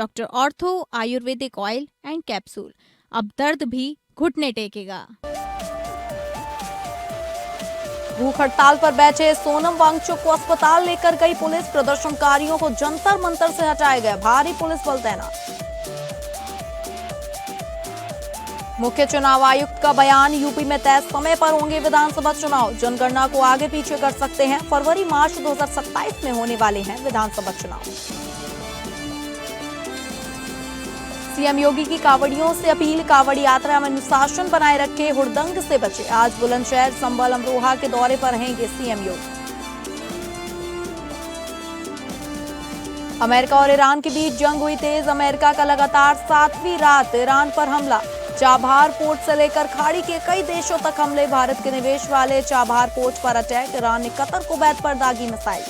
Doctor ortho Ayurvedic oil and capsule. अब दर्द भी घुटने टेकेगा। भूख हड़ताल पर बैठे सोनम वांगचुक को अस्पताल लेकर गई पुलिस। प्रदर्शनकारियों को जंतर मंतर से हटाया गया, भारी पुलिस बल तैनात। मुख्य चुनाव आयुक्त का बयान, यूपी में तय समय पर होंगे विधानसभा चुनाव। जनगणना को आगे पीछे कर सकते हैं, फरवरी मार्च 2027 में होने वाले हैं विधानसभा चुनाव। सीएम योगी की कांवड़ियों से अपील, कांवड़ यात्रा में अनुशासन बनाए रखे, हुड़दंग से बचे। आज बुलंदशहर, संभल, अमरोहा के दौरे पर रहेंगे सीएम योगी। अमेरिका और ईरान के बीच जंग हुई तेज, अमेरिका का लगातार 7वीं रात ईरान पर हमला। चाबहार पोर्ट से लेकर खाड़ी के कई देशों तक हमले, भारत के निवेश वाले चाबहार पोर्ट पर अटैक। ईरान ने कतर को बैत पर दागी मिसाइल।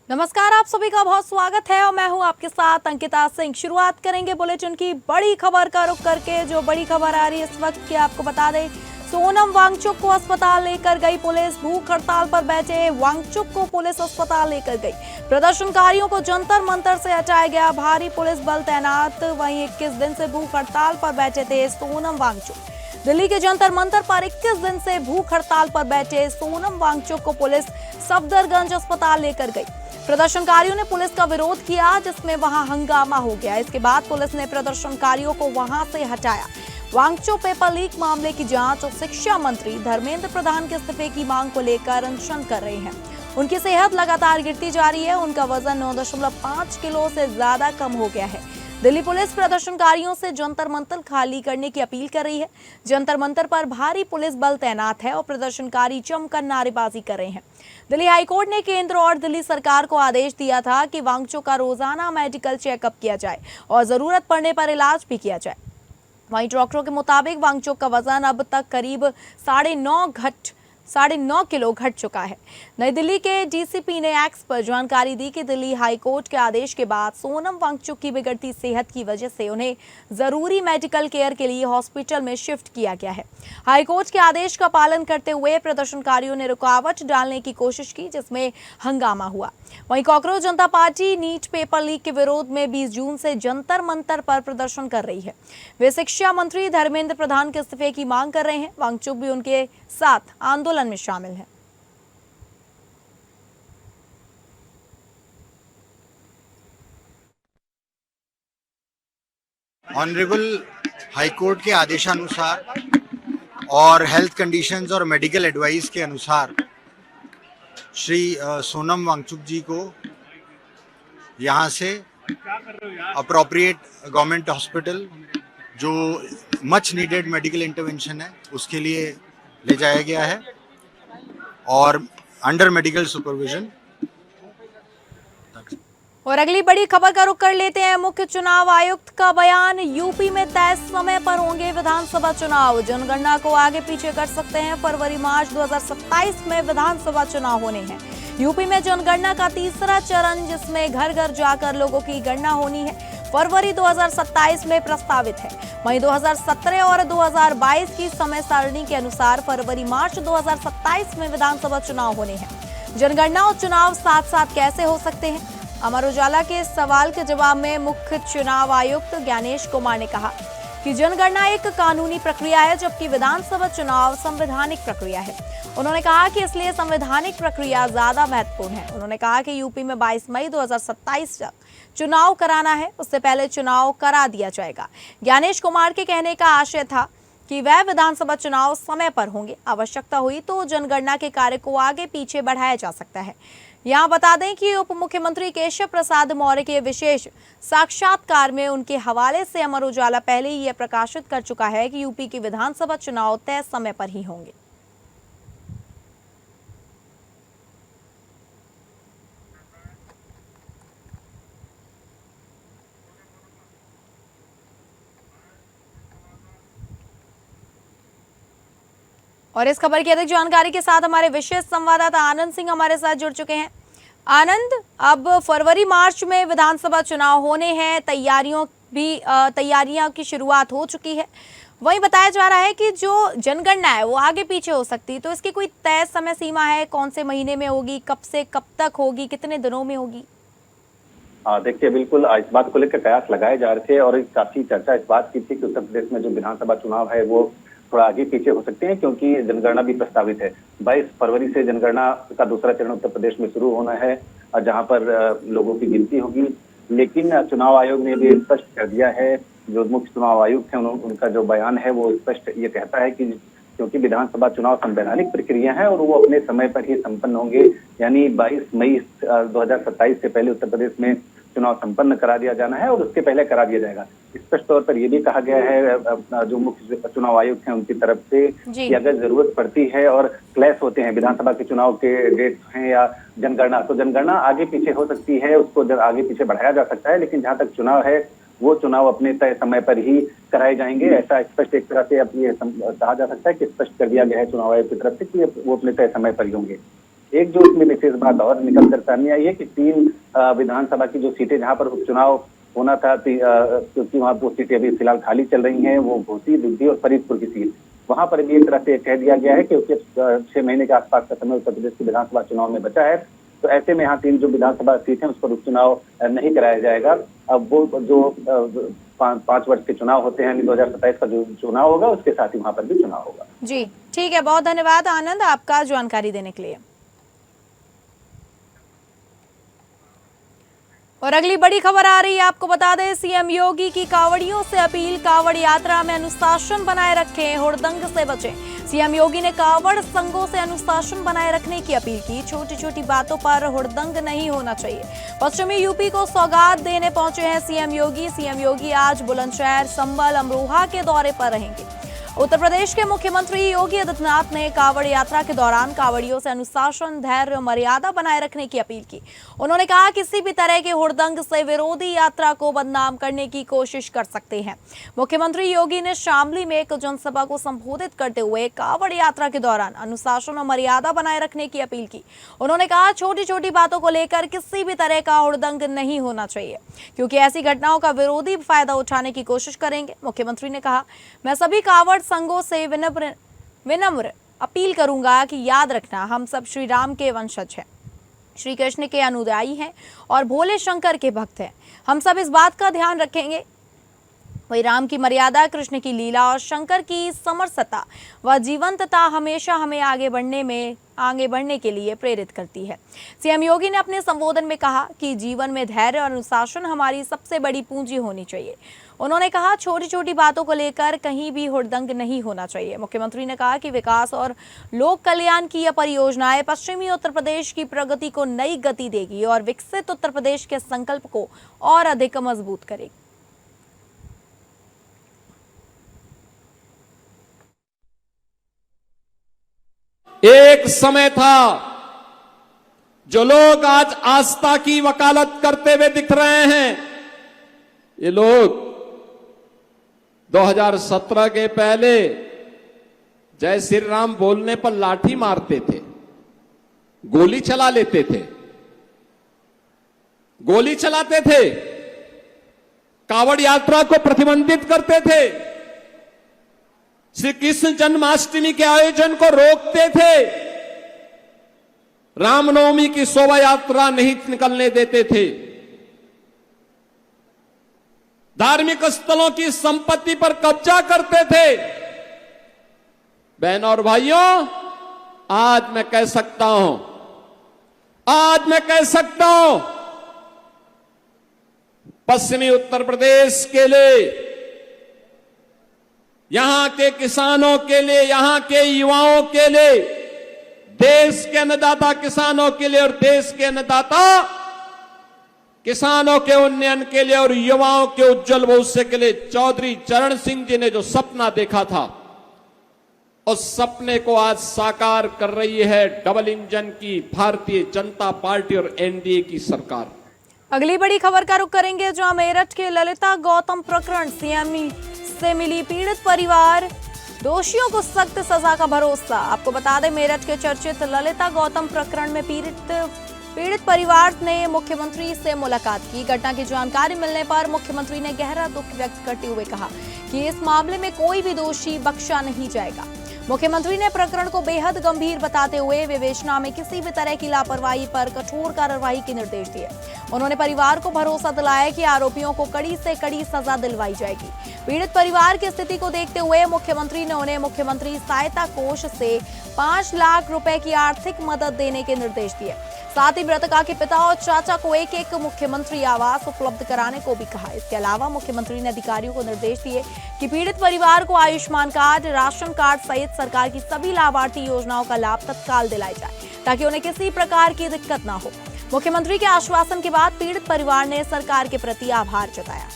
नमस्कार, आप सभी का बहुत स्वागत है और मैं हूं आपके साथ अंकिता सिंह। शुरुआत करेंगे बुलेटिन की बड़ी खबर का रुख करके। जो बड़ी खबर आ रही है इस वक्त की आपको बता दें, सोनम वांगचुक को अस्पताल लेकर गई पुलिस। भूख हड़ताल पर बैठे वांगचुक को पुलिस अस्पताल लेकर गई। प्रदर्शनकारियों को जंतर मंतर से हटाया गया, भारी पुलिस बल तैनात। वहीं 21 दिन से भूख हड़ताल पर बैठे थे सोनम वांगचुक। दिल्ली के जंतर मंतर पर 21 दिन से भूख हड़ताल पर बैठे सोनम वांगचुक को पुलिस सफदरगंज अस्पताल लेकर गई। प्रदर्शनकारियों ने पुलिस का विरोध किया, जिसमें वहां हंगामा हो गया। इसके बाद पुलिस ने प्रदर्शनकारियों को वहां से हटाया। वांगचुक पेपर लीक मामले की जांच और शिक्षा मंत्री धर्मेंद्र प्रधान के इस्तीफे की मांग को लेकर अनशन कर रहे हैं। उनकी सेहत लगातार गिरती जा रही है, उनका वजन 9.5 किलो से ज्यादा कम हो गया है। दिल्ली पुलिस प्रदर्शनकारियों से जंतर मंतर खाली करने की अपील कर रही है। जंतर मंतर पर भारी पुलिस बल तैनात है और प्रदर्शनकारी जमकर नारेबाजी कर रहे हैं। दिल्ली हाईकोर्ट ने केंद्र और दिल्ली सरकार को आदेश दिया था कि वांगचुक का रोजाना मेडिकल चेकअप किया जाए और जरूरत पड़ने पर इलाज भी किया जाए। वहीं डॉक्टरों के मुताबिक वांगचुक का वजन अब तक करीब 9.5 किलो घट चुका है। नई दिल्ली के डीसीपी ने एक्स पर जानकारी दी कि दिल्ली हाईकोर्ट के आदेश के बाद सोनम वांगचुक की बिगड़ती सेहत की वजह से उन्हें जरूरी मेडिकल केयर के लिए हॉस्पिटल में शिफ्ट किया गया है। हाईकोर्ट के आदेश का पालन करते हुए प्रदर्शनकारियों ने रुकावट डालने की कोशिश की, जिसमें हंगामा हुआ। वहीं कॉकरोच जनता पार्टी नीट पेपर लीक के विरोध में 20 जून से जंतर मंतर पर प्रदर्शन कर रही है। वे शिक्षा मंत्री धर्मेंद्र प्रधान के इस्तीफे की मांग कर रहे हैं। वांगचुक भी उनके साथ आंदोलन में शामिल है। ऑनरेबल हाईकोर्ट के आदेशानुसार और हेल्थ कंडीशंस और मेडिकल एडवाइस के अनुसार श्री सोनम वांगचुक जी को यहाँ से अप्रोप्रिएट गवर्नमेंट हॉस्पिटल, जो मच नीडेड मेडिकल इंटरवेंशन है, उसके लिए ले जाया गया है और अंडर मेडिकल सुपरविजन। और अगली बड़ी खबर का रुख कर लेते हैं। मुख्य चुनाव आयुक्त का बयान, यूपी में तय समय पर होंगे विधानसभा चुनाव। जनगणना को आगे पीछे कर सकते हैं, फरवरी मार्च 2027 में विधानसभा चुनाव होने हैं। यूपी में जनगणना का तीसरा चरण, जिसमें घर घर जाकर लोगों की गणना होनी है, फरवरी 2027 में प्रस्तावित है। वहीं 2017 और 2022 की समय सारणी के अनुसार फरवरी मार्च 2027 में विधानसभा चुनाव होने हैं। जनगणना और चुनाव साथ साथ कैसे हो सकते हैं? अमर उजाला के सवाल के जवाब में मुख्य चुनाव आयुक्त ज्ञानेश कुमार ने कहा कि जनगणना एक कानूनी प्रक्रिया है, जबकि विधानसभा चुनाव संवैधानिक प्रक्रिया है। उन्होंने कहा कि इसलिए संवैधानिक प्रक्रिया ज्यादा महत्वपूर्ण है। उन्होंने कहा कि यूपी में 22 मई 2027 तक चुनाव कराना है, उससे पहले चुनाव करा दिया जाएगा। ज्ञानेश कुमार के कहने का आशय था कि वह विधानसभा चुनाव समय पर होंगे। आवश्यकता हुई तो जनगणना के कार्य को आगे पीछे बढ़ाया जा सकता है। यहाँ बता दें कि उप मुख्यमंत्री केशव प्रसाद मौर्य के विशेष साक्षात्कार में उनके हवाले से अमर उजाला पहले ही यह प्रकाशित कर चुका है कि यूपी के विधानसभा चुनाव तय समय पर ही होंगे। और इस खबर की अधिक जानकारी के साथ हमारे विशेष संवाददाता आनंद सिंह हमारे साथ जुड़ चुके हैं। आनंद, अब फरवरी मार्च में विधानसभा चुनाव होने हैं, तैयारियां की शुरुआत हो चुकी है। वहीं बताया जा रहा है कि जो जनगणना है वो आगे पीछे हो सकती है, तो इसकी कोई तय समय सीमा है? कौन से महीने में होगी, कब से कब तक होगी, कितने दिनों में होगी? देखिए, बिल्कुल इस बात को लेकर कयास लगाए जा रहे थे और काफी चर्चा इस बात की थी कि उत्तर प्रदेश में जो विधानसभा चुनाव है वो थोड़ा आगे पीछे हो सकते हैं, क्योंकि जनगणना भी प्रस्तावित है। 22 फरवरी से जनगणना का दूसरा चरण उत्तर प्रदेश में शुरू होना है, जहां पर लोगों की गिनती होगी। लेकिन चुनाव आयोग ने भी स्पष्ट कर दिया है, जो मुख्य चुनाव आयुक्त है उनका जो बयान है वो स्पष्ट ये कहता है कि क्योंकि विधानसभा चुनाव संवैधानिक प्रक्रिया है और वो अपने समय पर ही संपन्न होंगे, यानी 22 मई 2027 से पहले उत्तर प्रदेश में चुनाव संपन्न करा दिया जाना है और उसके पहले करा दिया जाएगा। स्पष्ट तौर पर यह भी कहा गया है जो मुख्य चुनाव आयुक्त हैं उनकी तरफ से कि अगर जरूरत पड़ती है और क्लैश होते हैं विधानसभा के चुनाव के डेट हैं या जनगणना, तो जनगणना आगे पीछे हो सकती है, उसको आगे पीछे बढ़ाया जा सकता है। लेकिन जहां तक चुनाव है वो चुनाव अपने तय समय पर ही कराए जाएंगे, ऐसा स्पष्ट एक तरह से अब ये कहा जा सकता है कि स्पष्ट कर दिया गया है चुनाव आयोग की तरफ से कि वो अपने तय समय पर ही होंगे। एक जो इसमें विशेष बात और निकल कर सामने आई है कि 3 विधानसभा की जो सीटें जहां पर उपचुनाव होना था, क्योंकि वहां वो सीटें अभी फिलहाल खाली चल रही हैं, वो घोसी, दुग्धी और फरीदपुर की सीट, वहां पर भी एक तरह से कह दिया गया है क्योंकि 6 महीने के आसपास का समय उत्तर प्रदेश की विधानसभा चुनाव में बचा है, तो ऐसे में यहाँ 3 जो विधानसभा सीट है उस पर उपचुनाव नहीं कराया जाएगा। अब वो जो 5 वर्ष के चुनाव होते हैं, 2027 का जो चुनाव होगा उसके साथ ही वहां पर भी चुनाव होगा। जी ठीक है, बहुत धन्यवाद आनंद आपका जानकारी देने के लिए। और अगली बड़ी खबर आ रही है, आपको बता दें सीएम योगी की कांवड़ियों से अपील, कांवड़ यात्रा में अनुशासन बनाए रखें, हुड़दंग से बचें। सीएम योगी ने कांवड़ संघों से अनुशासन बनाए रखने की अपील की, छोटी छोटी बातों पर हुड़दंग नहीं होना चाहिए। पश्चिमी यूपी को सौगात देने पहुंचे हैं सीएम योगी। सीएम योगी आज बुलंदशहर, संभल, अमरोहा के दौरे पर रहेंगे। उत्तर प्रदेश के मुख्यमंत्री योगी आदित्यनाथ ने कांवड़ यात्रा के दौरान कांवड़ियों से अनुशासन, धैर्य, मर्यादा बनाए रखने की अपील की। उन्होंने कहा किसी भी तरह के हुड़दंग से विरोधी यात्रा को बदनाम करने की कोशिश कर सकते हैं। मुख्यमंत्री योगी ने शामली में एक जनसभा को संबोधित करते हुए कांवड़ यात्रा के दौरान अनुशासन और मर्यादा बनाए रखने की अपील की। उन्होंने कहा छोटी छोटी बातों को लेकर किसी भी तरह का हुड़दंग नहीं होना चाहिए, क्योंकि ऐसी घटनाओं का विरोधी फायदा उठाने की कोशिश करेंगे। मुख्यमंत्री ने कहा मैं सभी कांवड़ संघों से विनम्र अपील करूंगा कि याद रखना हम सब श्री राम के वंशज हैं, श्री कृष्ण के अनुयायी हैं और भोले शंकर के भक्त हैं। हम सब इस बात का ध्यान रखेंगे। वही राम की मर्यादा, कृष्ण की लीला और शंकर की समरसता व जीवंतता हमेशा हमें आगे बढ़ने के लिए प्रेरित करती है। सीएम योगी ने अपने संबोधन में कहा कि जीवन में धैर्य और अनुशासन हमारी सबसे बड़ी पूंजी होनी चाहिए। उन्होंने कहा छोटी छोटी बातों को लेकर कहीं भी हुड़दंग नहीं होना चाहिए। मुख्यमंत्री ने कहा कि विकास और लोक कल्याण की यह परियोजनाएं पश्चिमी उत्तर प्रदेश की प्रगति को नई गति देगी और विकसित उत्तर प्रदेश के संकल्प को और अधिक मजबूत करेगी। एक समय था जो लोग आज आस्था की वकालत करते हुए दिख रहे हैं, ये लोग 2017 के पहले जय श्री राम बोलने पर लाठी मारते थे, गोली चला लेते थे, गोली चलाते थे, कांवड़ यात्रा को प्रतिबंधित करते थे, श्री कृष्ण जन्माष्टमी के आयोजन को रोकते थे, रामनवमी की शोभा यात्रा नहीं निकलने देते थे, धार्मिक स्थलों की संपत्ति पर कब्जा करते थे। बहनों और भाइयों, आज मैं कह सकता हूं, पश्चिमी उत्तर प्रदेश के लिए, यहां के किसानों के लिए, यहां के युवाओं के लिए, देश के अन्नदाता किसानों के लिए और देश के अन्नदाता किसानों के उन्नयन के लिए और युवाओं के उज्जवल भविष्य के लिए चौधरी चरण सिंह जी ने जो सपना देखा था, उस सपने को आज साकार कर रही है डबल इंजन की भारतीय जनता पार्टी और एनडीए की सरकार। अगली बड़ी खबर का रुख करेंगे, जहां मेरठ के ललिता गौतम प्रकरण, सीएम से मिली पीड़ित परिवार, दोषियों को सख्त सजा का भरोसा। आपको बता दें मेरठ के चर्चित ललिता गौतम प्रकरण में पीड़ित पीड़ित परिवार ने मुख्यमंत्री से मुलाकात की। घटना की जानकारी मिलने पर मुख्यमंत्री ने गहरा दुख व्यक्त करते हुए कहा कि इस मामले में कोई भी दोषी बख्शा नहीं जाएगा। मुख्यमंत्री ने प्रकरण को बेहद गंभीर बताते हुए विवेचना में किसी भी तरह की लापरवाही पर कठोर कार्रवाई के निर्देश दिए। उन्होंने परिवार को भरोसा दिलाया कि आरोपियों को कड़ी से कड़ी सजा दिलवाई जाएगी। पीड़ित परिवार की स्थिति को देखते हुए मुख्यमंत्री ने उन्हें मुख्यमंत्री सहायता कोष से 5 लाख रुपए की आर्थिक मदद देने के निर्देश दिए। साथ ही मृतका के पिता और चाचा को एक मुख्यमंत्री आवास उपलब्ध कराने को भी कहा। इसके अलावा मुख्यमंत्री ने अधिकारियों को निर्देश दिए कि पीड़ित परिवार को आयुष्मान कार्ड, राशन कार्ड सहित सरकार की सभी लाभार्थी योजनाओं का लाभ तत्काल दिलाया जाए ताकि उन्हें किसी प्रकार की दिक्कत न हो। मुख्यमंत्री के आश्वासन के बाद पीड़ित परिवार ने सरकार के प्रति आभार जताया।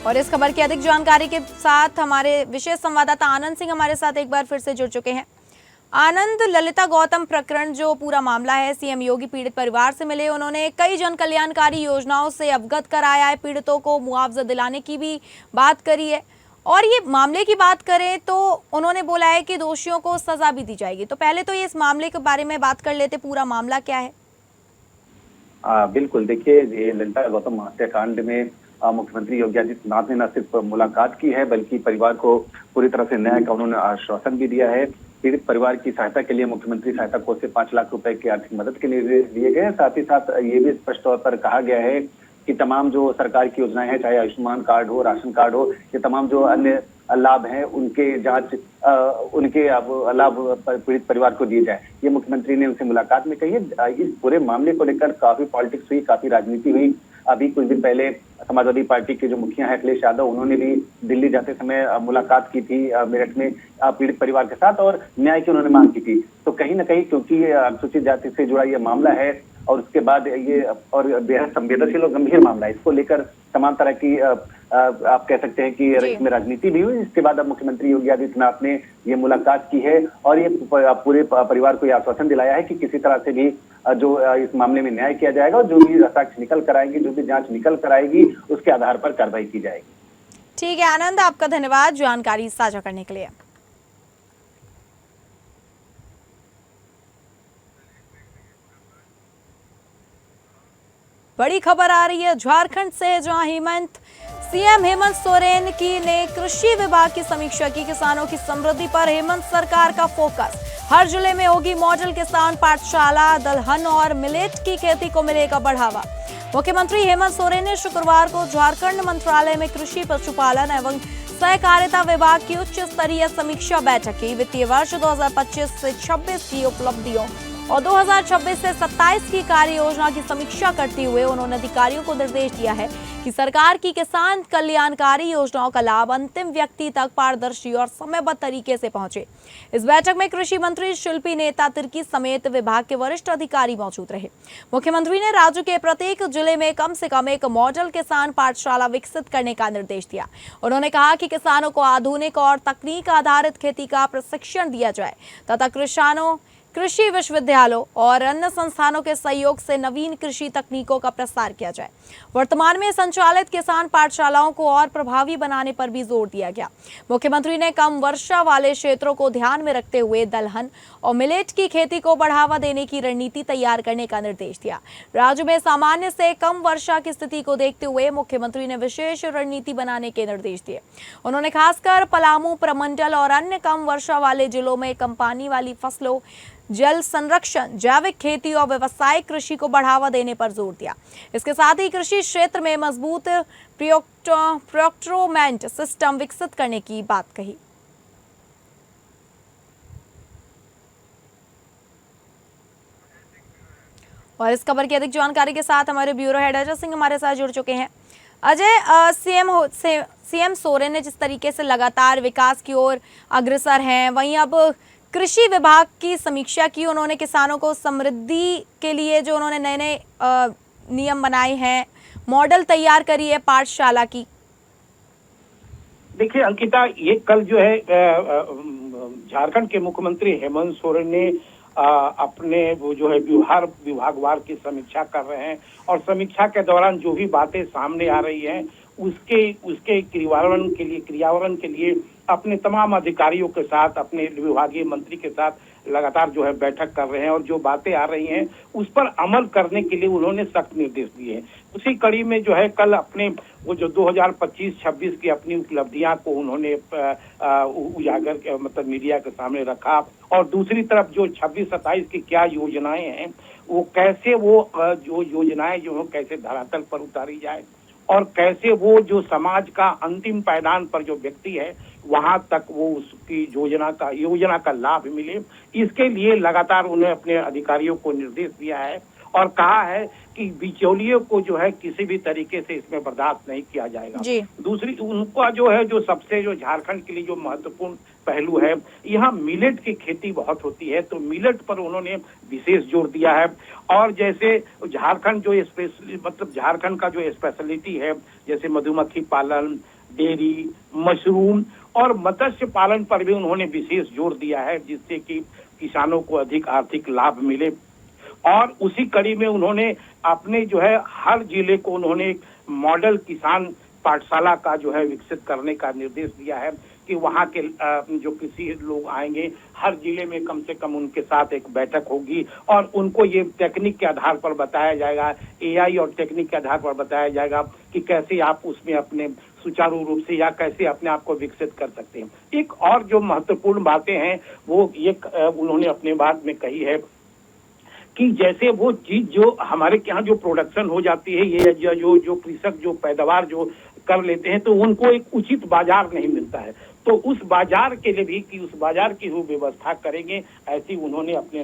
और इस खबर की अधिक जानकारी के साथ हमारे विशेष संवाददाता आनंद सिंह हमारे साथ एक बार फिर से जुड़ चुके हैं। आनंद, ललिता गौतम प्रकरण जो पूरा मामला है, सीएम योगी पीड़ित परिवार से मिले, उन्होंने कई जन कल्याणकारी योजनाओं से अवगत कराया है, पीड़ितों को मुआवजा दिलाने की भी बात करी है। और ये मामले की बात करें तो उन्होंने बोला है कि दोषियों को सजा भी दी जाएगी। तो पहले तो ये इस मामले के बारे में बात कर लेते, पूरा मामला क्या है? बिल्कुल, देखिए ये ललिता गौतम हत्याकांड में मुख्यमंत्री योगी आदित्यनाथ ने न सिर्फ मुलाकात की है बल्कि परिवार को पूरी तरह से न्याय का उन्होंने आश्वासन भी दिया है। पीड़ित परिवार की सहायता के लिए मुख्यमंत्री सहायता कोष से 5 लाख रुपए की आर्थिक मदद के निर्देश दिए गए। साथ ही साथ ये भी स्पष्ट तौर पर कहा गया है कि तमाम जो सरकार की योजनाएं हैं, चाहे आयुष्मान कार्ड हो, राशन कार्ड हो, ये तमाम जो अन्य लाभ हैं उनके जांच उनके लाभ पीड़ित परिवार को दिए जाए, ये मुख्यमंत्री ने उनसे मुलाकात में कही है। इस पूरे मामले को लेकर काफी पॉलिटिक्स हुई, काफी राजनीति हुई। अभी कुछ दिन पहले समाजवादी पार्टी के जो मुखिया है अखिलेश यादव, उन्होंने भी दिल्ली जाते समय मुलाकात की थी मेरठ में पीड़ित परिवार के साथ और न्याय की उन्होंने मांग की थी। तो कहीं ना कहीं क्योंकि अनुसूचित जाति से जुड़ा ये मामला है और उसके बाद ये और बेहद संवेदनशील और गंभीर मामला है, इसको लेकर तमाम तरह की आप कह सकते हैं कि इसमें राजनीति भी हुई। इसके बाद अब मुख्यमंत्री योगी आदित्यनाथ ने ये मुलाकात की है और ये पूरे परिवार को यह आश्वासन दिलाया है कि किसी तरह से भी जो इस मामले में न्याय किया जाएगा और जो भी साक्ष्य निकल कर आएंगे, जो भी जांच निकल कर आएगी, उसके आधार पर कार्रवाई की जाएगी। ठीक है आनंद, आपका धन्यवाद जानकारी साझा करने के लिए। बड़ी खबर आ रही है झारखंड से, जहां सीएम हेमंत सोरेन ने कृषि विभाग की समीक्षा की। किसानों की समृद्धि पर हेमंत सरकार का फोकस। हर जिले में होगी मॉडल किसान पाठशाला, दलहन और मिलेट की खेती को मिलेगा बढ़ावा। मुख्यमंत्री हेमंत सोरेन ने शुक्रवार को झारखंड मंत्रालय में कृषि, पशुपालन एवं सहकारिता विभाग की उच्च स्तरीय समीक्षा बैठक की। वित्तीय वर्ष 2025 से 26 की उपलब्धियों और 2026 से 27 की कार्य योजना की समीक्षा करते हुए उन्होंने अधिकारियों को निर्देश दिया है कि सरकार की किसान कल्याणकारी योजनाओं का लाभ अंतिम व्यक्ति तक पारदर्शी और समयबद्ध तरीके से पहुंचे। इस बैठक में कृषि मंत्री शिल्पी नेता तिर्की समेत विभाग के वरिष्ठ अधिकारी मौजूद रहे। मुख्यमंत्री ने राज्य के प्रत्येक जिले में कम से कम एक मॉडल किसान पाठशाला विकसित करने का निर्देश दिया। उन्होंने कहा कि किसानों को आधुनिक और तकनीक आधारित खेती का प्रशिक्षण दिया जाए तथा कृषि विश्वविद्यालयों और अन्य संस्थानों के सहयोग से नवीन कृषि तकनीकों का प्रसार किया जाए। वर्तमान में संचालित किसान पाठशालाओं को और प्रभावी बनाने पर भी जोर दिया गया। मुख्यमंत्री ने कम वर्षा वाले क्षेत्रों को ध्यान में रखते हुए दलहन और मिलेट की खेती को बढ़ावा देने की रणनीति तैयार करने का निर्देश दिया। राज्य में सामान्य से कम वर्षा की स्थिति को देखते हुए मुख्यमंत्री ने विशेष रणनीति बनाने के निर्देश दिए। उन्होंने खासकर पलामू प्रमंडल और अन्य कम वर्षा वाले जिलों में कम पानी वाली फसलों, जल संरक्षण, जैविक खेती और व्यावसायिक कृषि को बढ़ावा देने पर जोर दिया। इसके साथ ही कृषि क्षेत्र में मजबूत प्रोक्योरमेंट सिस्टम विकसित करने की बात कही। और इस खबर की अधिक जानकारी के साथ हमारे ब्यूरो हेड अजय सिंह हमारे साथ जुड़ चुके हैं। अजय, सीएम सोरेन ने जिस तरीके से लगातार विकास की ओर अग्रसर हैं, वहीं अब कृषि विभाग की समीक्षा की। उन्होंने किसानों को समृद्धि के लिए जो उन्होंने नए नए नियम बनाए हैं, मॉडल तैयार करी है पाठशाला की। देखिए अंकिता, ये कल जो है झारखंड के मुख्यमंत्री हेमंत सोरेन ने अपने वो जो है विभागवार की समीक्षा कर रहे हैं और समीक्षा के दौरान जो भी बातें सामने आ रही हैं उसके क्रियान्वयन के लिए अपने तमाम अधिकारियों के साथ, अपने विभागीय मंत्री के साथ लगातार जो है बैठक कर रहे हैं और जो बातें आ रही हैं उस पर अमल करने के लिए उन्होंने सख्त निर्देश दिए हैं। उसी कड़ी में जो है कल अपने वो जो 2025-26 की अपनी उपलब्धियां को उन्होंने उजागर मतलब मीडिया के सामने रखा और दूसरी तरफ जो 26-27 की क्या योजनाएं हैं वो कैसे जो योजनाएं जो है कैसे धरातल पर उतारी जाए और कैसे वो जो समाज का अंतिम पायदान पर जो व्यक्ति है वहां तक वो उसकी योजना का लाभ मिले, इसके लिए लगातार उन्हें अपने अधिकारियों को निर्देश दिया है और कहा है कि बिचौलियों को जो है किसी भी तरीके से इसमें बर्दाश्त नहीं किया जाएगा। दूसरी उनका जो है जो सबसे जो झारखंड के लिए जो महत्वपूर्ण पहलू है, यहाँ मिलेट की खेती बहुत होती है तो मिलेट पर उन्होंने विशेष जोर दिया है और जैसे झारखंड जो मतलब झारखंड का जो स्पेशलिटी है जैसे मधुमक्खी पालन, डेयरी, मशरूम और मत्स्य पालन पर भी उन्होंने विशेष जोर दिया है जिससे कि किसानों को अधिक आर्थिक लाभ मिले। और उसी कड़ी में उन्होंने अपने जो है हर जिले को उन्होंने एक मॉडल किसान पाठशाला का जो है विकसित करने का निर्देश दिया है कि वहाँ के जो कृषि लोग आएंगे हर जिले में कम से कम उनके साथ एक बैठक होगी और उनको ये टेक्निक के आधार पर बताया जाएगा, एआई और टेक्निक के आधार पर बताया जाएगा कि कैसे आप उसमें अपने सुचारू रूप से या कैसे अपने आप को विकसित कर सकते हैं। एक और जो महत्वपूर्ण बातें हैं वो ये उन्होंने अपने बात में कही है कि जैसे वो चीज जो हमारे यहाँ जो प्रोडक्शन हो जाती है ये जो कृषक जो पैदावार जो कर लेते हैं तो उनको एक उचित बाजार नहीं मिलता है, तो उस बाजार के लिए भी कि उस बाजार की वो व्यवस्था करेंगे ऐसी उन्होंने अपने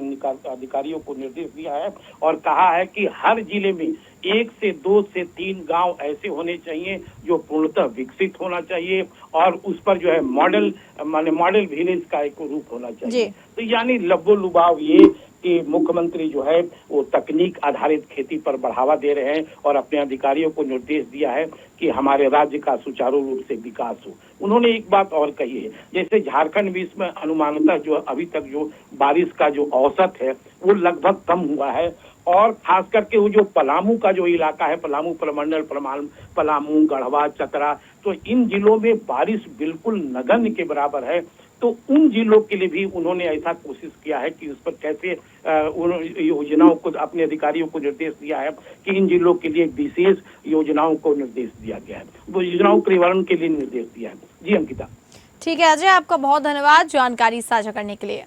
अधिकारियों को निर्देश दिया है और कहा है कि हर जिले में 1 से 2 से 3 गांव ऐसे होने चाहिए जो पूर्णतः विकसित होना चाहिए और उस पर जो है मॉडल विलेज का एक रूप होना चाहिए। तो यानी लब्बो लुभाव ये कि मुख्यमंत्री जो है वो तकनीक आधारित खेती पर बढ़ावा दे रहे हैं और अपने अधिकारियों को निर्देश दिया है कि हमारे राज्य का सुचारू रूप से विकास हो। उन्होंने एक बात और कही है, जैसे झारखंड में इसमें अनुमानतः जो अभी तक जो बारिश का जो औसत है वो लगभग कम हुआ है और खास करके वो जो पलामू का जो इलाका है, पलामू प्रमंडल, पलामू, गढ़वा, चतरा, तो इन जिलों में बारिश बिल्कुल नगण्य के बराबर है। तो उन जिलों के लिए भी उन्होंने ऐसा कोशिश किया है कि उस पर कैसे योजनाओं को अपने अधिकारियों को निर्देश दिया है कि इन जिलों के लिए विशेष योजनाओं को निर्देश दिया गया है, वो योजनाओं के निवारण के लिए निर्देश दिया है। जी अंकिता। ठीक है अजय, आपका बहुत धन्यवाद जानकारी साझा करने के लिए।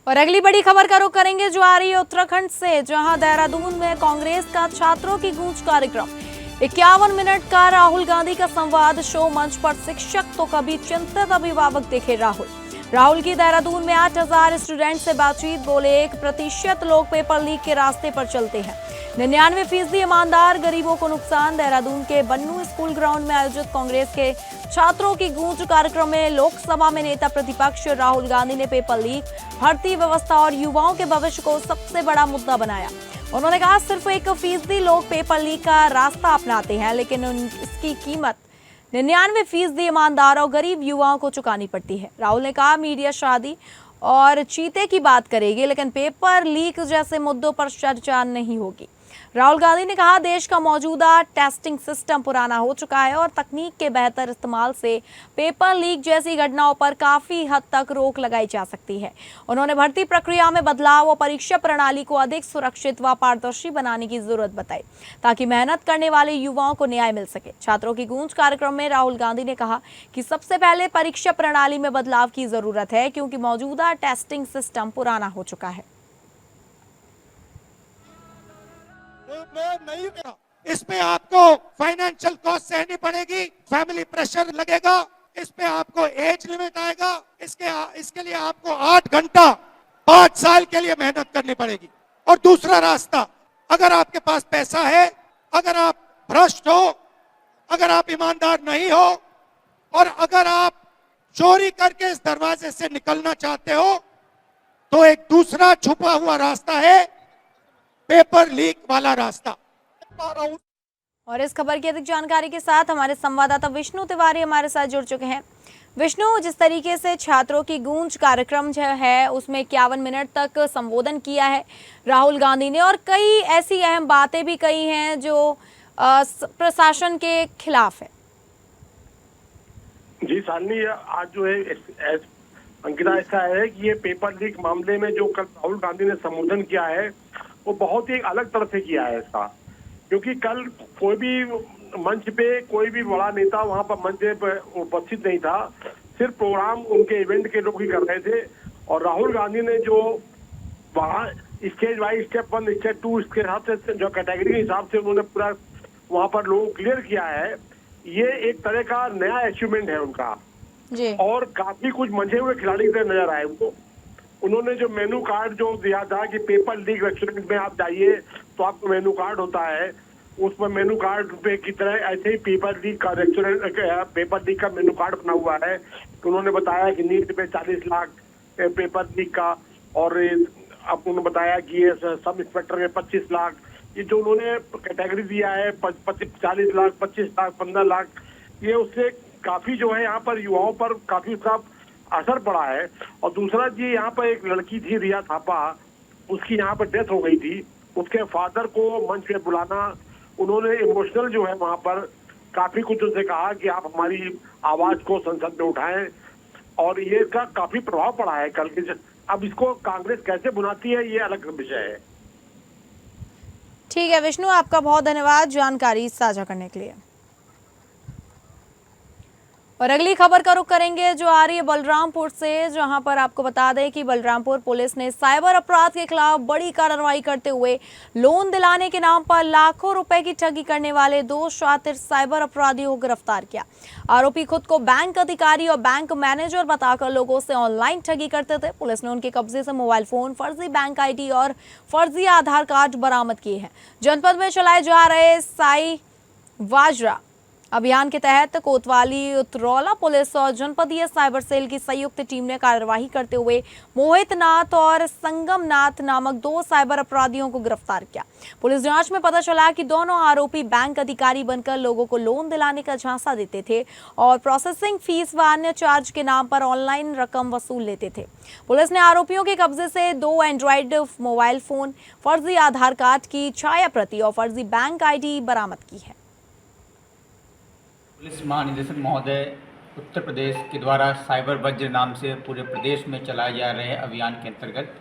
और अगली बड़ी खबर का रुख करेंगे जो आ रही है उत्तराखंड से, जहां देहरादून में कांग्रेस का छात्रों की गूंज कार्यक्रम। 51 मिनट का राहुल गांधी का संवाद शो, मंच पर शिक्षक तो कभी चिंतित अभिभावक देखे राहुल की देहरादून में 8000 स्टूडेंट से बातचीत। बोले 1% लोग पेपर लीक के रास्ते पर चलते हैं, 99% ईमानदार, गरीबों को नुकसान। देहरादून के बन्नू स्कूल ग्राउंड में आयोजित कांग्रेस के छात्रों की गूंज कार्यक्रम में लोकसभा में नेता प्रतिपक्ष राहुल गांधी ने पेपर लीक, भर्ती व्यवस्था और युवाओं के भविष्य को सबसे बड़ा मुद्दा बनाया। उन्होंने कहा सिर्फ 1% लोग पेपर लीक का रास्ता अपनाते हैं, लेकिन इसकी कीमत 99% ईमानदार और गरीब युवाओं को चुकानी पड़ती है। राहुल ने कहा मीडिया शादी और चीते की बात करेगी, लेकिन पेपर लीक जैसे मुद्दों पर चर्चा नहीं होगी। राहुल गांधी ने कहा देश का मौजूदा टेस्टिंग सिस्टम पुराना हो चुका है और तकनीक के बेहतर इस्तेमाल से पेपर लीक जैसी घटनाओं पर काफी हद तक रोक लगाई जा सकती है। उन्होंने भर्ती प्रक्रिया में बदलाव और परीक्षा प्रणाली को अधिक सुरक्षित व पारदर्शी बनाने की जरूरत बताई ताकि मेहनत करने वाले युवाओं को न्याय मिल सके। छात्रों की गूंज कार्यक्रम में राहुल गांधी ने कहा कि सबसे पहले परीक्षा प्रणाली में बदलाव की जरूरत है क्योंकि मौजूदा टेस्टिंग सिस्टम पुराना हो चुका है। नहीं, इस पे आपको फाइनेंशियल कॉस्ट सहनी पड़ेगी, फैमिली प्रेशर लगेगा, इस पे आपको एज लिमिट आएगा, इसके लिए आपको 8 घंटा 5 साल के लिए मेहनत करनी पड़ेगी। और दूसरा रास्ता, अगर आपके पास पैसा है, अगर आप भ्रष्ट हो, अगर आप ईमानदार नहीं हो और अगर आप चोरी करके इस दरवाजे से निकलना चाहते हो तो एक दूसरा छुपा हुआ रास्ता है, पेपर लीक वाला रास्ता। और इस खबर की अधिक जानकारी के साथ हमारे संवाददाता विष्णु तिवारी हमारे साथ जुड़ चुके हैं। विष्णु, जिस तरीके से छात्रों की गूंज कार्यक्रम जो है उसमें 51 मिनट तक संबोधन किया है राहुल गांधी ने और कई ऐसी अहम बातें भी कही हैं जो प्रशासन के खिलाफ है। जी शालिनी, आज जो है अंकिता, ऐसा है कि ये पेपर लीक मामले में जो कल राहुल गांधी ने संबोधन किया है वो बहुत ही अलग तरह से किया है इसका, क्योंकि कल कोई भी मंच पे कोई भी बड़ा नेता वहां पर मंच पे उपस्थित नहीं था, सिर्फ प्रोग्राम उनके इवेंट के लोग ही कर रहे थे। और राहुल गांधी ने जो वहाँ स्टेज वाइज स्टेप 1 स्टेप 2 इसके हिसाब से जो कैटेगरी के हिसाब से उन्होंने पूरा वहां पर लोगों को क्लियर किया है, ये एक तरह का नया अचीवमेंट है उनका। जी। और काफी कुछ मंझे हुए खिलाड़ी की नजर आए उनको। उन्होंने जो मेनू कार्ड जो दिया था कि पेपर लीग रेस्टोरेंट में आप जाइए तो आपको मेनू कार्ड होता है, उस पर मेनू कार्ड पे की तरह ऐसे ही पेपर लीग का रेस्टोरेंट पेपर लीग का मेनू कार्ड बना हुआ है। तो उन्होंने बताया कि नीट में 40 लाख पेपर लीग का, और अब उन्होंने बताया कि ये सब इंस्पेक्टर में 25 लाख, ये जो उन्होंने कैटेगरी दिया है 40 लाख, 25 लाख, 15 लाख, ये उससे काफी जो है यहाँ पर युवाओं पर काफी उसका असर पड़ा है। और दूसरा जी, यहाँ पर एक लड़की थी रिया थापा, उसकी यहाँ पर डेथ हो गई थी, उसके फादर को मंच पे बुलाना, उन्होंने इमोशनल जो है वहाँ पर काफी कुछ उनसे कहा कि आप हमारी आवाज को संसद में उठाएं, और ये इसका काफी प्रभाव पड़ा है कल के। अब इसको कांग्रेस कैसे बुनाती है ये अलग विषय है। ठीक है विष्णु, आपका बहुत धन्यवाद जानकारी साझा करने के लिए। और अगली खबर का रुख करेंगे जो आ रही है बलरामपुर से, जहां पर आपको बता दें कि बलरामपुर पुलिस ने साइबर अपराध के खिलाफ बड़ी कार्रवाई करते हुए लोन दिलाने के नाम पर लाखों रुपए की ठगी करने वाले 2 शातिर साइबर अपराधियों को गिरफ्तार किया। आरोपी खुद को बैंक अधिकारी और बैंक मैनेजर बताकर लोगों से ऑनलाइन ठगी करते थे। पुलिस ने उनके कब्जे से मोबाइल फोन, फर्जी बैंक ID और फर्जी आधार कार्ड बरामद किए हैं। जनपद में चलाए जा रहे साई वाजरा अभियान के तहत कोतवाली, उतरौला पुलिस और जनपदीय साइबर सेल की संयुक्त टीम ने कार्यवाही करते हुए मोहित नाथ और संगम नाथ नामक 2 साइबर अपराधियों को गिरफ्तार किया। पुलिस जांच में पता चला कि दोनों आरोपी बैंक अधिकारी बनकर लोगों को लोन दिलाने का झांसा देते थे और प्रोसेसिंग फीस व अन्य चार्ज के नाम पर ऑनलाइन रकम वसूल लेते थे। पुलिस ने आरोपियों के कब्जे से 2 एंड्रॉइड मोबाइल फोन, फर्जी आधार कार्ड की छाया प्रति और फर्जी बैंक ID बरामद की है। पुलिस महानिदेशक महोदय उत्तर प्रदेश के द्वारा साइबर वज्र नाम से पूरे प्रदेश में चलाए जा रहे अभियान के अंतर्गत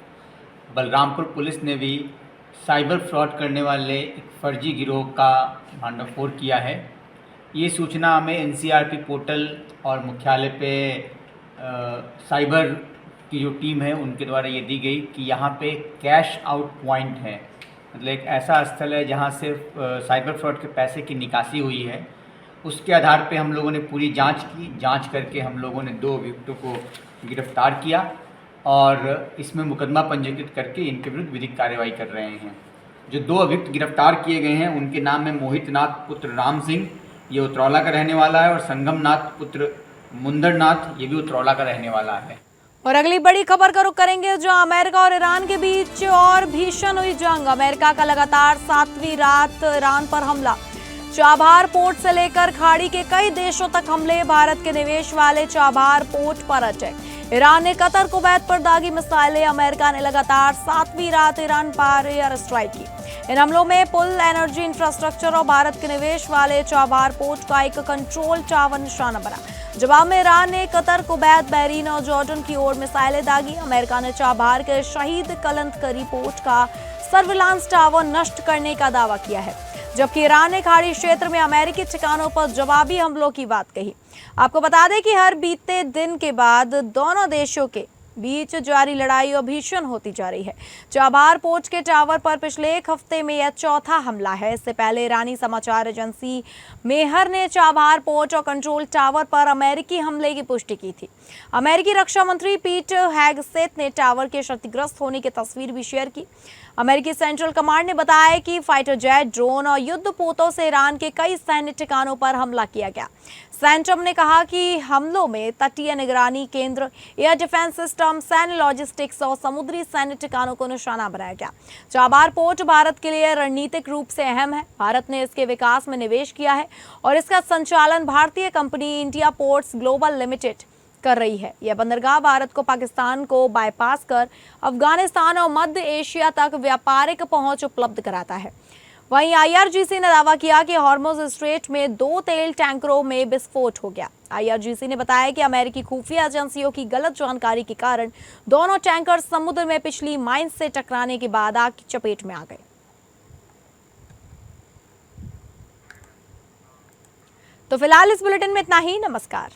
बलरामपुर पुलिस ने भी साइबर फ्रॉड करने वाले एक फर्जी गिरोह का भंडाफोड़ किया है। ये सूचना हमें NCRP पोर्टल और मुख्यालय पे साइबर की जो टीम है उनके द्वारा ये दी गई कि यहाँ पे कैश आउट पॉइंट है, मतलब एक ऐसा स्थल है जहाँ से साइबर फ्रॉड के पैसे की निकासी हुई है। उसके आधार पे हम लोगों ने पूरी जांच की। जांच करके हम लोगों ने 2 अभियुक्तों को गिरफ्तार किया और इसमें मुकदमा पंजीकृत करके इनके विरुद्ध विधिक कार्रवाई कर रहे हैं। जो 2 अभियुक्त गिरफ्तार किए गए हैं उनके नाम है मोहित नाथ पुत्र राम सिंह, ये उतरौला का रहने वाला है, और संगम नाथ पुत्र मुंदर नाथ, ये भी उतरौला का रहने वाला है। और अगली बड़ी खबर का रुख करेंगे जो अमेरिका और ईरान के बीच और भीषण हुई जंग। अमेरिका का लगातार 7वीं रात ईरान पर हमला। चाबहार पोर्ट से लेकर खाड़ी के कई देशों तक हमले। भारत के निवेश वाले चाबहार पोर्ट पर अटैक। ईरान ने कतर, कुवैत पर दागी मिसाइलें। अमेरिका ने लगातार 7वीं रात ईरान पर एयर स्ट्राइक की। इन हमलों में पुल, एनर्जी इंफ्रास्ट्रक्चर और भारत के निवेश वाले चाबहार पोर्ट का एक कंट्रोल टावर निशाना बना। जवाब में ईरान ने कतर, कुवैत, बहरीन और जॉर्डन की ओर मिसाइलें दागी। अमेरिका ने चाबहार के शहीद कलंतकरी पोर्ट का सर्विलांस टावर नष्ट करने का दावा किया है, जबकि ईरान ने खाड़ी क्षेत्र में अमेरिकी ठिकानों पर जवाबी हमलों की बात कही। आपको बता दें कि हर बीते दिन के बाद दोनों देशों के बीच जारी लड़ाई और भीषण होती जा रही है। चाबहार पोर्ट के टावर पर पिछले 1 हफ्ते में यह 4था हमला है। इससे पहले ईरानी समाचार एजेंसी मेहर ने चाबहार पोर्ट और कंट्रोल टावर पर अमेरिकी हमले की पुष्टि की थी। अमेरिकी रक्षा मंत्री पीट हेगसेथ ने टावर के क्षतिग्रस्त होने की तस्वीर भी शेयर की। अमेरिकी सेंट्रल कमांड ने बताया कि फाइटर जेट, ड्रोन और युद्धपोतों से ईरान के कई सैन्य ठिकानों पर हमला किया गया। सेंट्रम ने कहा कि हमलों में तटीय निगरानी केंद्र, एयर डिफेंस सिस्टम, सैन्य लॉजिस्टिक्स और समुद्री सैन्य ठिकानों को निशाना बनाया गया। चाबहार पोर्ट भारत के लिए रणनीतिक रूप से अहम है। भारत ने इसके विकास में निवेश किया है और इसका संचालन भारतीय company India ports global limited कर रही है। यह बंदरगाह भारत को पाकिस्तान को बाईपास कर अफगानिस्तान और मध्य एशिया तक व्यापारिक पहुंच उपलब्ध कराता है। वहीं आईआरजीसी ने दावा किया कि हॉर्मुज स्ट्रेट में 2 तेल टैंकरों में विस्फोट हो गया। आईआरजीसी ने बताया कि अमेरिकी खुफिया एजेंसियों की गलत जानकारी के कारण दोनों टैंकर समुद्र में पिछली माइंस से टकराने के बाद आग की चपेट में आ गए। तो फिलहाल इस बुलेटिन में इतना ही। नमस्कार।